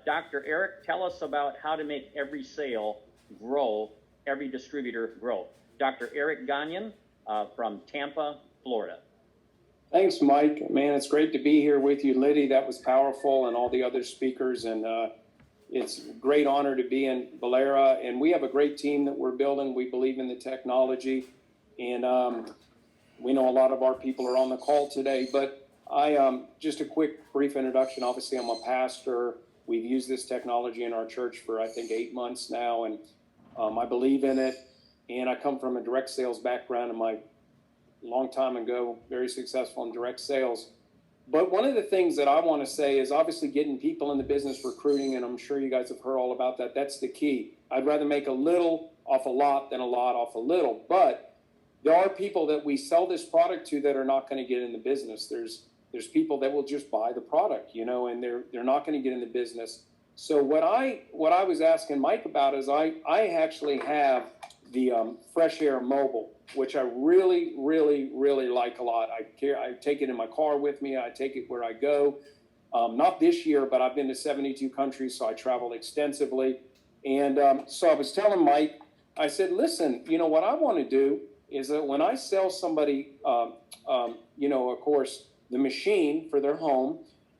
Dr. Eric, tell us about how to make every sale grow, every distributor grow. Dr. Eric Gonyon from Tampa, Florida. Thanks, Mike. Man, it's great to be here with you. Liddy, that was powerful, and all the other speakers. And it's a great honor to be in Valera. And we have a great team that we're building. We believe in the technology. And we know a lot of our people are on the call today. But just a quick, brief introduction. Obviously, I'm a pastor. We've used this technology in our church for, I think, 8 months now. And I believe in it. And I come from a direct sales background, and my long time ago, very successful in direct sales. But one of the things that I want to say is obviously getting people in the business, recruiting, and I'm sure you guys have heard all about that. That's the key. I'd rather make a little off a lot than a lot off a little. But there are people that we sell this product to that are not going to get in the business. There's people that will just buy the product, and they're not going to get in the business. So what I was asking Mike about is I actually have the Fresh Air Mobile, which I really, really, really like a lot. I take it in my car with me. I take it where I go. Not this year, but I've been to 72 countries, so I travel extensively. And so I was telling Mike, I said, listen, what I want to do is that when I sell somebody, of course, the machine for their home,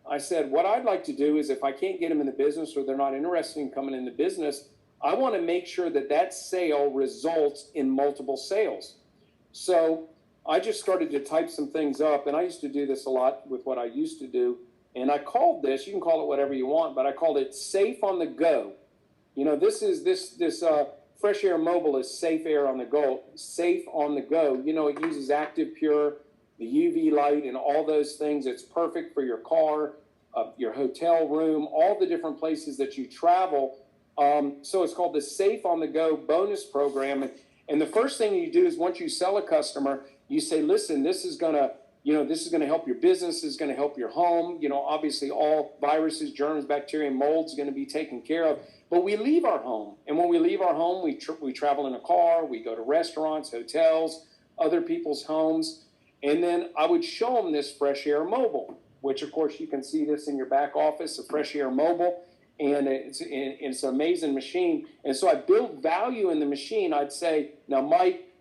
I said, what I'd like to do is if I can't get them in the business or they're not interested in coming in the business, I want to make sure that that sale results in multiple sales. So I just started to type some things up, and I used to do this a lot with what I used to do. And I called this, you can call it whatever you want, but I called it Safe on the Go. This Fresh Air Mobile is safe air on the go, safe on the go. It uses Active Pure, the UV light, and all those things. It's perfect for your car, your hotel room, all the different places that you travel. So it's called the Safe on the Go bonus program. And the first thing you do is once you sell a customer, you say, listen, this is going to help your business, this is going to help your home. Obviously all viruses, germs, bacteria, and mold is going to be taken care of. But we leave our home. And when we leave our home, we travel in a car, we go to restaurants, hotels, other people's homes. And then I would show them this Fresh Air Mobile, which of course you can see this in your back office, a Fresh Air Mobile. And it's an amazing machine. And so I build value in the machine. I'd say, now, Mike,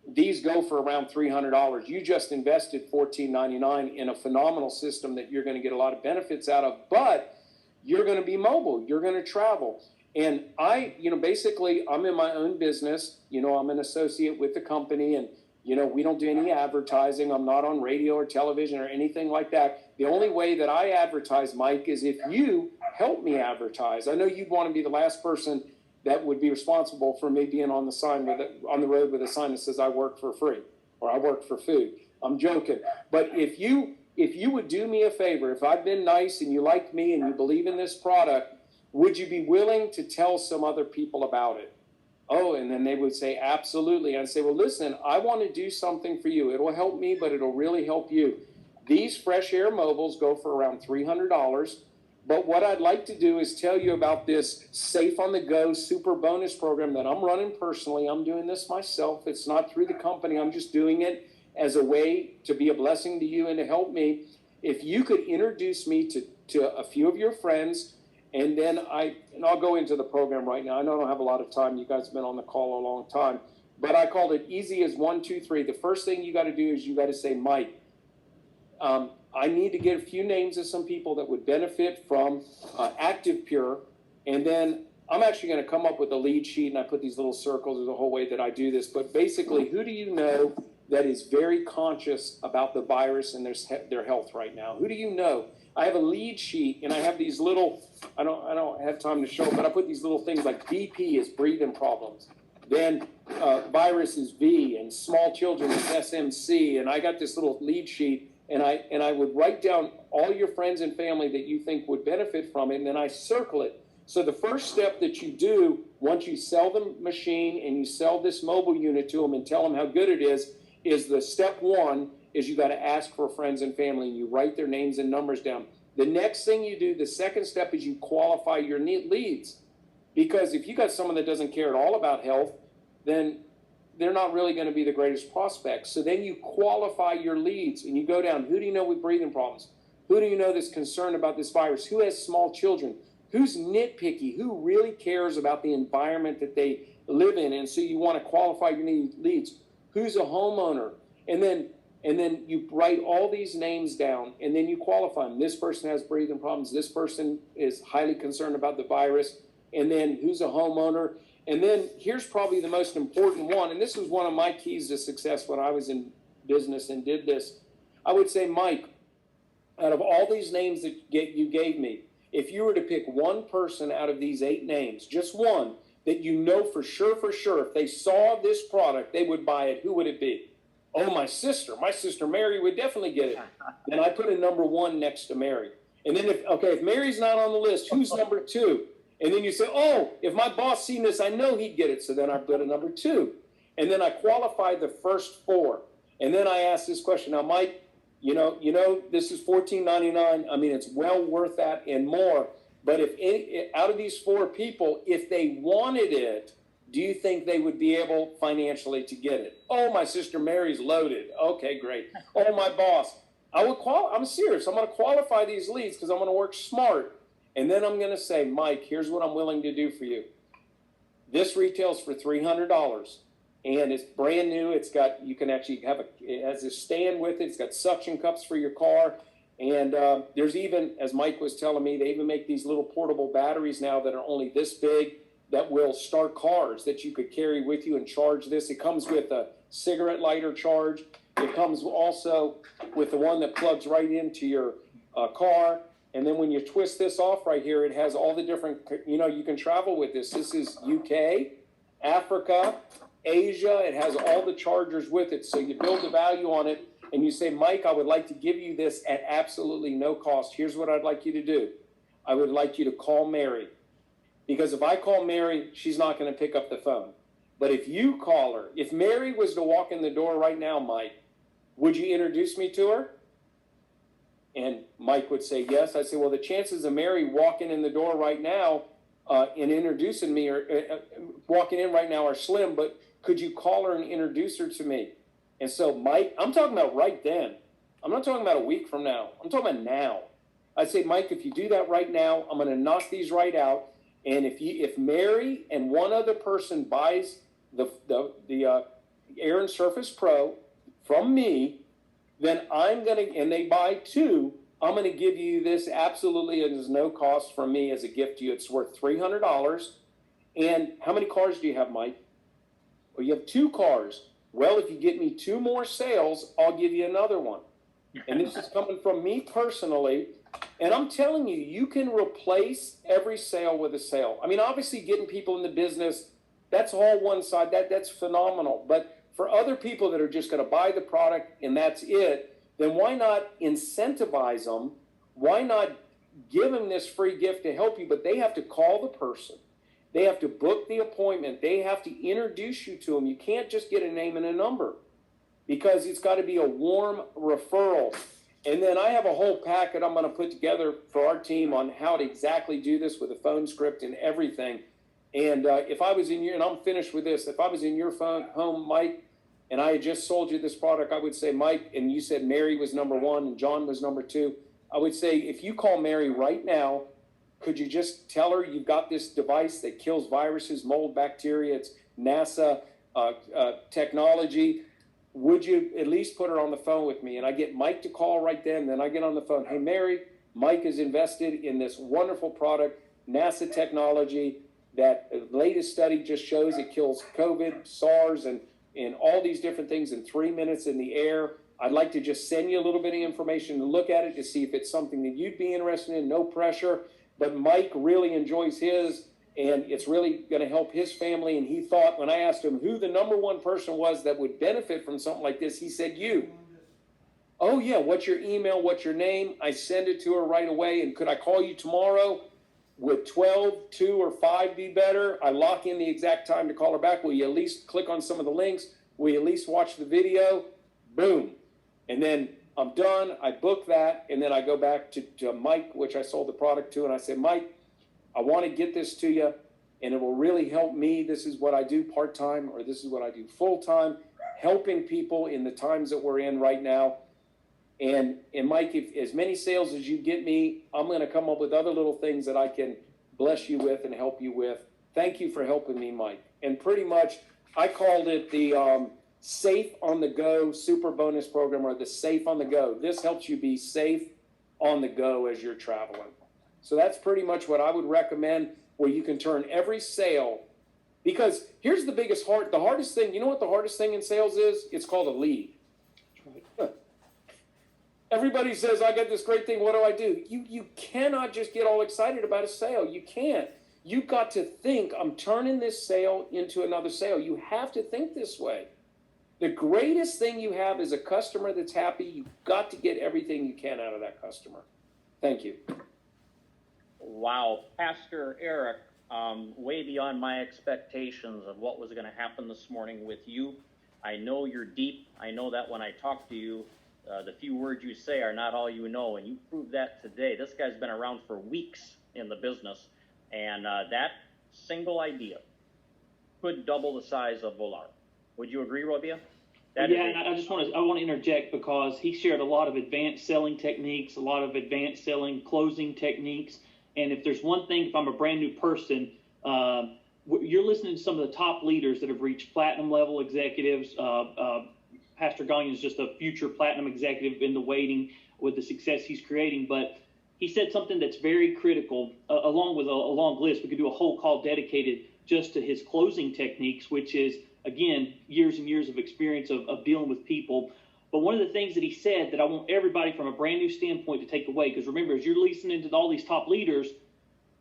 these go for around $300. You just invested $14.99 in a phenomenal system that you're going to get a lot of benefits out of, but you're going to be mobile. You're going to travel. And basically, I'm in my own business. I'm an associate with the company, and we don't do any advertising. I'm not on radio or television or anything like that. The only way that I advertise, Mike, is if you help me advertise. I know you'd want to be the last person that would be responsible for me being on the road with a sign that says I work for free or I work for food. I'm joking. But if you would do me a favor, if I've been nice and you like me and you believe in this product, would you be willing to tell some other people about it? Oh, and then they would say, absolutely. And I'd say, well, listen, I want to do something for you. It'll help me, but it'll really help you. These Fresh Air Mobiles go for around $300. But what I'd like to do is tell you about this Safe on the Go super bonus program that I'm running personally. I'm doing this myself. It's not through the company. I'm just doing it as a way to be a blessing to you and to help me. If you could introduce me to a few of your friends, and then I'll go into the program right now. I know I don't have a lot of time. You guys have been on the call a long time. But I called it easy as 1, 2, 3. The first thing you got to do is you got to say, Mike, I need to get a few names of some people that would benefit from Active Pure. And then I'm actually going to come up with a lead sheet, and I put these little circles. There's a whole way that I do this. But basically, who do you know that is very conscious about the virus and their health right now? Who do you know? I have a lead sheet, and I have these little, I don't have time to show, but I put these little things like BP is breathing problems. Then virus is V, and small children is SMC. And I got this little lead sheet, and I would write down all your friends and family that you think would benefit from it, and then I circle it. So the first step that you do once you sell the machine and you sell this mobile unit to them and tell them how good it is the step one is you got to ask for friends and family, and you write their names and numbers down. The next thing you do, the second step, is you qualify your leads. Because if you got someone that doesn't care at all about health, then they're not really going to be the greatest prospects. So then you qualify your leads, and you go down, who do you know with breathing problems? Who do you know that's concerned about this virus? Who has small children? who's nitpicky, who really cares about the environment that they live in, and so you want to qualify your leads. Who's a homeowner? And then you write all these names down, and then you qualify them. This person has breathing problems. This person is highly concerned about the virus. And then who's a homeowner? And then here's probably the most important one, and this was one of my keys to success when I was in business and did this. I would say, Mike, out of all these names that you gave me, if you were to pick one person out of these 8 names, just one, that you know for sure, if they saw this product, they would buy it, who would it be? Oh, my sister Mary would definitely get it. Then I put a number 1 next to Mary. And then if Mary's not on the list, who's number 2? And then you say, oh, if my boss seen this, I know he'd get it. So then I put a number 2. And then I qualified the first 4. And then I asked this question. Now, Mike, you know, this is $14.99. I mean, it's well worth that and more. But if out of these 4 people, if they wanted it, do you think they would be able financially to get it? Oh, my sister Mary's loaded. Okay, great. Oh, my boss. I'm serious. I'm going to qualify these leads because I'm going to work smart. And then I'm going to say, Mike, here's what I'm willing to do for you. This retails for $300. And it's brand new. You can actually it has a stand with it. It's got suction cups for your car. And there's even, as Mike was telling me, they even make these little portable batteries now that are only this big that will start cars that you could carry with you and charge this. It comes with a cigarette lighter charge. It comes also with the one that plugs right into your car. And then when you twist this off right here, it has all the different, you can travel with this. This is UK, Africa, Asia. It has all the chargers with it. So you build the value on it and you say, Mike, I would like to give you this at absolutely no cost. Here's what I'd like you to do. I would like you to call Mary. Because if I call Mary, she's not going to pick up the phone. But if you call her, if Mary was to walk in the door right now, Mike, would you introduce me to her? And Mike would say yes. I say, well, the chances of Mary walking in the door right now and introducing me or walking in right now are slim, but could you call her and introduce her to me? And so Mike, I'm talking about right then. I'm not talking about a week from now. I'm talking about now. I'd say, Mike, if you do that right now, I'm going to knock these right out. And if Mary and one other person buys the Air and Surface Pro from me, then and they buy 2, I'm going to give you this absolutely, and there's no cost from me as a gift to you. It's worth $300. And how many cars do you have, Mike? Well, you have 2 cars. Well, if you get me 2 more sales, I'll give you another one. And this is coming from me personally. And I'm telling you, you can replace every sale with a sale. I mean, obviously getting people in the business, that's all one side. That's phenomenal. But for other people that are just going to buy the product and that's it, then why not incentivize them? Why not give them this free gift to help you? But they have to call the person. They have to book the appointment. They have to introduce you to them. You can't just get a name and a number because it's got to be a warm referral. And then I have a whole packet I'm going to put together for our team on how to exactly do this with a phone script and everything. And if I was in your, and I'm finished with this, if I was in your home, Mike, and I had just sold you this product, I would say, Mike, and you said Mary was number 1 and John was number 2. I would say, if you call Mary right now, could you just tell her you've got this device that kills viruses, mold, bacteria, it's NASA technology. Would you at least put her on the phone with me? And I get Mike to call right then I get on the phone. Hey, Mary, Mike is invested in this wonderful product, NASA technology, that the latest study just shows it kills COVID, SARS, and all these different things in 3 minutes in the air. I'd like to just send you a little bit of information to look at it to see if it's something that you'd be interested in, no pressure. But Mike really enjoys his, and it's really going to help his family. And he thought, when I asked him who the number 1 person was that would benefit from something like this, he said, you. Oh, yeah, what's your email? What's your name? I send it to her right away. And could I call you tomorrow? Would 12, 2, or 5 be better? I lock in the exact time to call her back. Will you at least click on some of the links? Will you at least watch the video? Boom. And then I'm done. I book that. And then I go back to Mike, which I sold the product to. And I say, Mike, I want to get this to you. And it will really help me. This is what I do part-time, or this is what I do full-time, helping people in the times that we're in right now. And Mike, if as many sales as you get me, I'm going to come up with other little things that I can bless you with and help you with. Thank you for helping me, Mike. And pretty much, I called it the Safe on the Go Super Bonus Program, or the Safe on the Go. This helps you be safe on the go as you're traveling. So that's pretty much what I would recommend, where you can turn every sale. Because here's the the hardest thing. You know what the hardest thing in sales is? It's called a lead. Everybody says, I got this great thing, what do? You cannot just get all excited about a sale. You can't. You've got to think, I'm turning this sale into another sale. You have to think this way. The greatest thing you have is a customer that's happy. You've got to get everything you can out of that customer. Thank you. Wow, Pastor Eric, way beyond my expectations of what was going to happen this morning with you. I know you're deep. I know that when I talk to you, the few words you say are not all you know, and you proved that today. This guy's been around for weeks in the business, and that single idea could double the size of Volar. Would you agree, Robia? And I want to interject, because he shared a lot of advanced selling techniques, a lot of advanced selling closing techniques. And if there's one thing, if I'm a brand new person, you're listening to some of the top leaders that have reached platinum level executives. Pastor Gonyon is just a future platinum executive in the waiting with the success he's creating. But he said something that's very critical, along with a long list. We could do a whole call dedicated just to his closing techniques, which is, again, years and years of experience of dealing with people. But one of the things that he said that I want everybody from a brand new standpoint to take away, because remember, as you're listening to all these top leaders,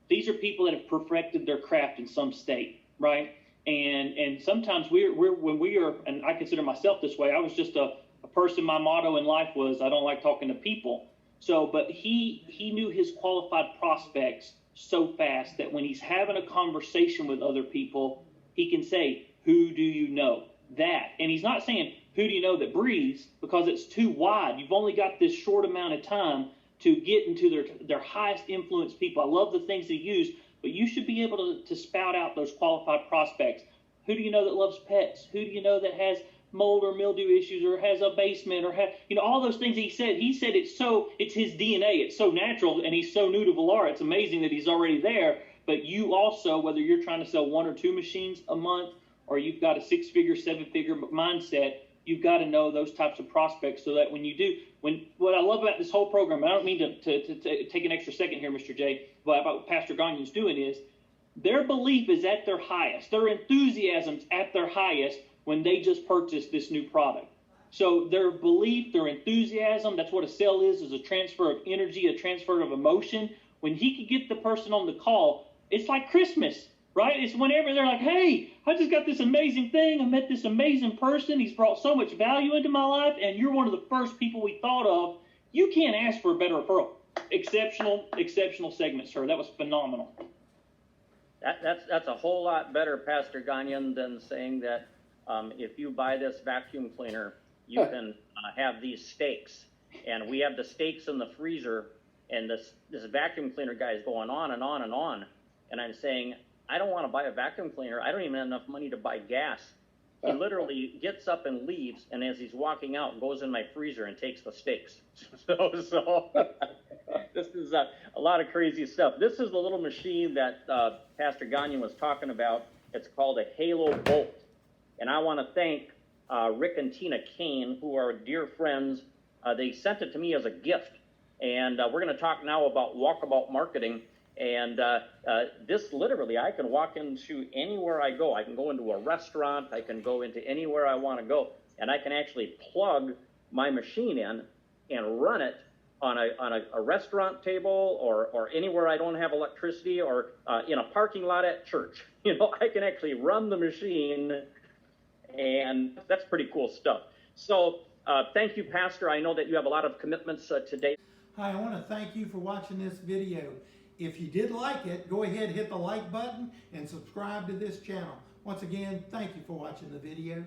these are people that have perfected their craft in some state, right? And sometimes when we are, and I consider myself this way, I was just a person, my motto in life was, I don't like talking to people. So, but he knew his qualified prospects so fast that when he's having a conversation with other people, he can say, who do you know? That. And he's not saying, who do you know that breathes, because it's too wide. You've only got this short amount of time to get into their highest influence people. I love the things he used, but you should be able to spout out those qualified prospects. Who do you know that loves pets? Who do you know that has mold or mildew issues, or has a basement, or all those things he said. He said it's his DNA. It's so natural, and he's so new to Volar. It's amazing that he's already there. But you also, whether you're trying to sell 1 or 2 machines a month, or you've got a 6-figure, 7-figure mindset, you've got to know those types of prospects, so that when you do, what I love about this whole program, I don't mean to take an extra second here, Mr. J, but about what Pastor Gonyon's doing is, their belief is at their highest. Their enthusiasm's at their highest when they just purchased this new product. So their belief, their enthusiasm, that's what a sale is a transfer of energy, a transfer of emotion. When he could get the person on the call, it's like Christmas, right? It's whenever they're like, hey, I just got this amazing thing. I met this amazing person. He's brought so much value into my life, and you're one of the first people we thought of. You can't ask for a better referral. Exceptional segment, sir. That was phenomenal. That's a whole lot better, Pastor Gonyon, than saying that if you buy this vacuum cleaner, you can have these steaks. And we have the steaks in the freezer, and this vacuum cleaner guy is going on and on and on. And I'm saying, I don't want to buy a vacuum cleaner. I don't even have enough money to buy gas. He literally gets up and leaves, and as he's walking out, goes in my freezer and takes the steaks. So this is a lot of crazy stuff. This is the little machine that Pastor Gonyon was talking about. It's called a Halo Bolt. And I want to thank Rick and Tina Kane, who are dear friends. They sent it to me as a gift. And we're going to talk now about walkabout marketing. And this literally, I can walk into anywhere I go. I can go into a restaurant. I can go into anywhere I want to go. And I can actually plug my machine in and run it on a restaurant table or anywhere I don't have electricity, or in a parking lot at church. I can actually run the machine, and that's pretty cool stuff. So thank you, Pastor. I know that you have a lot of commitments today. Hi, I want to thank you for watching this video. If you did like it, go ahead, hit the like button and subscribe to this channel. Once again, thank you for watching the video.